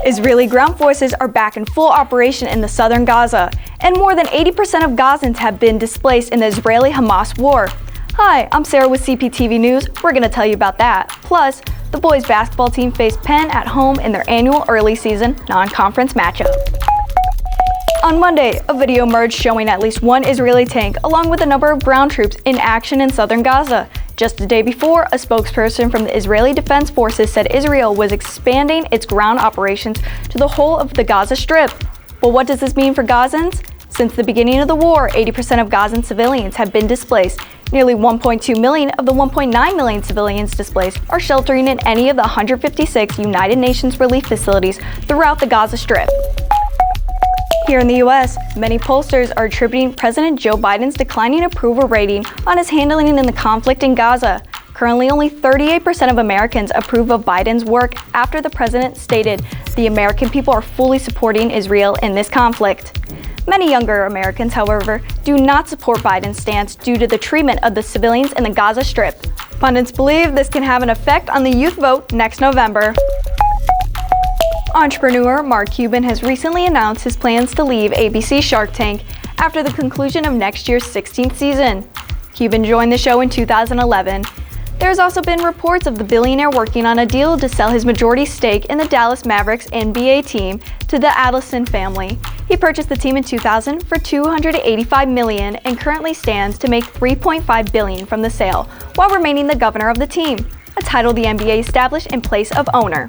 Israeli ground forces are back in full operation in the southern Gaza, and more than 80% of Gazans have been displaced in the Israeli-Hamas war. Hi, I'm Sarah with CPTV News. We're going to tell you about that. Plus, the boys basketball team faced Penn at home in their annual early season non-conference matchup. On Monday, a video emerged showing at least one Israeli tank along with a number of ground troops in action in southern Gaza. Just the day before, a spokesperson from the Israeli Defense Forces said Israel was expanding its ground operations to the whole of the Gaza Strip. Well, what does this mean for Gazans? Since the beginning of the war, 80% of Gazan civilians have been displaced. Nearly 1.2 million of the 1.9 million civilians displaced are sheltering in any of the 156 United Nations relief facilities throughout the Gaza Strip. Here in the U.S., many pollsters are attributing President Joe Biden's declining approval rating on his handling in the conflict in Gaza. Currently, only 38% of Americans approve of Biden's work after the president stated the American people are fully supporting Israel in this conflict. Many younger Americans, however, do not support Biden's stance due to the treatment of the civilians in the Gaza Strip. Pundits believe this can have an effect on the youth vote next November. Entrepreneur Mark Cuban has recently announced his plans to leave ABC Shark Tank after the conclusion of next year's 16th season. Cuban joined the show in 2011. There's also been reports of the billionaire working on a deal to sell his majority stake in the Dallas Mavericks NBA team to the Adelson family. He purchased the team in 2000 for $285 million and currently stands to make $3.5 billion from the sale, while remaining the governor of the team, a title the NBA established in place of owner.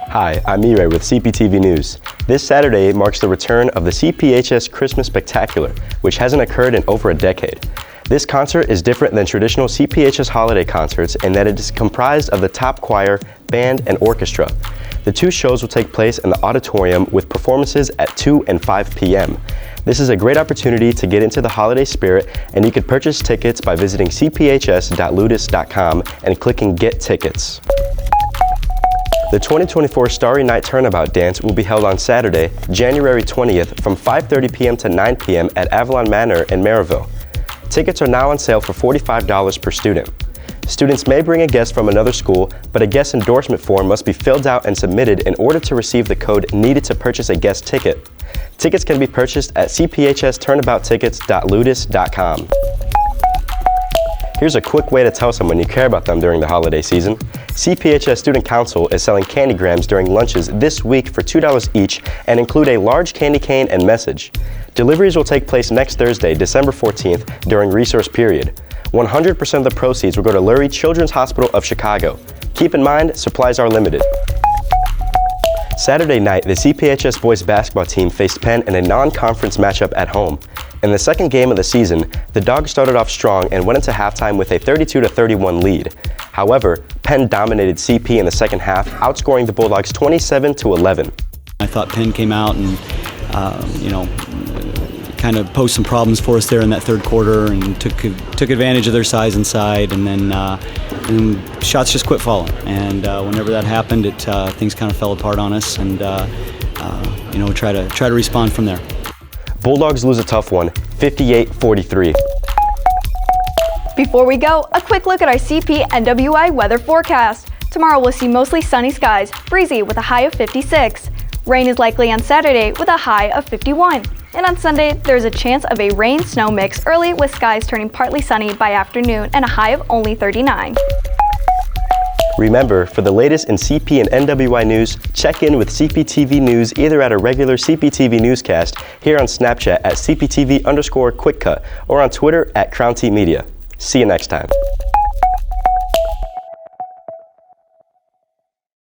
Hi, I'm MiRey with CPTV News. This Saturday marks the return of the CPHS Christmas Spectacular, which hasn't occurred in over a decade. This concert is different than traditional CPHS holiday concerts in that it is comprised of the top choir, band, and orchestra. The two shows will take place in the auditorium with performances at 2 and 5 p.m. This is a great opportunity to get into the holiday spirit, and you can purchase tickets by visiting cphs.ludus.com and clicking Get Tickets. The 2024 Starry Night Turnabout dance will be held on Saturday, January 20th from 5:30 p.m. to 9 p.m. at Avalon Manor in Maryville. Tickets are now on sale for $45 per student. Students may bring a guest from another school, but a guest endorsement form must be filled out and submitted in order to receive the code needed to purchase a guest ticket. Tickets can be purchased at cphsturnabouttickets.ludus.com. Here's a quick way to tell someone you care about them during the holiday season. CPHS Student Council is selling candygrams during lunches this week for $2 each and include a large candy cane and message. Deliveries will take place next Thursday, December 14th during resource period. 100% of the proceeds will go to Lurie Children's Hospital of Chicago. Keep in mind, supplies are limited. Saturday night, the CPHS boys basketball team faced Penn in a non-conference matchup at home. In the second game of the season, the Dogs started off strong and went into halftime with a 32-31 lead. However, Penn dominated CP in the second half, outscoring the Bulldogs 27-11. I thought Penn came out and, kind of posed some problems for us there in that third quarter and took advantage of their size inside, and then shots just quit falling. And whenever that happened, things kind of fell apart on us, and try to respond from there. Bulldogs lose a tough one, 58-43. Before we go, a quick look at our CP NWI weather forecast. Tomorrow we'll see mostly sunny skies, breezy with a high of 56. Rain is likely on Saturday with a high of 51. And on Sunday, there's a chance of a rain-snow mix early with skies turning partly sunny by afternoon and a high of only 39. Remember, for the latest in CP and NWI news, check in with CPTV News either at a regular CPTV newscast here on Snapchat at CPTV_QuickCUT or on Twitter at CrownTMedia. See you next time.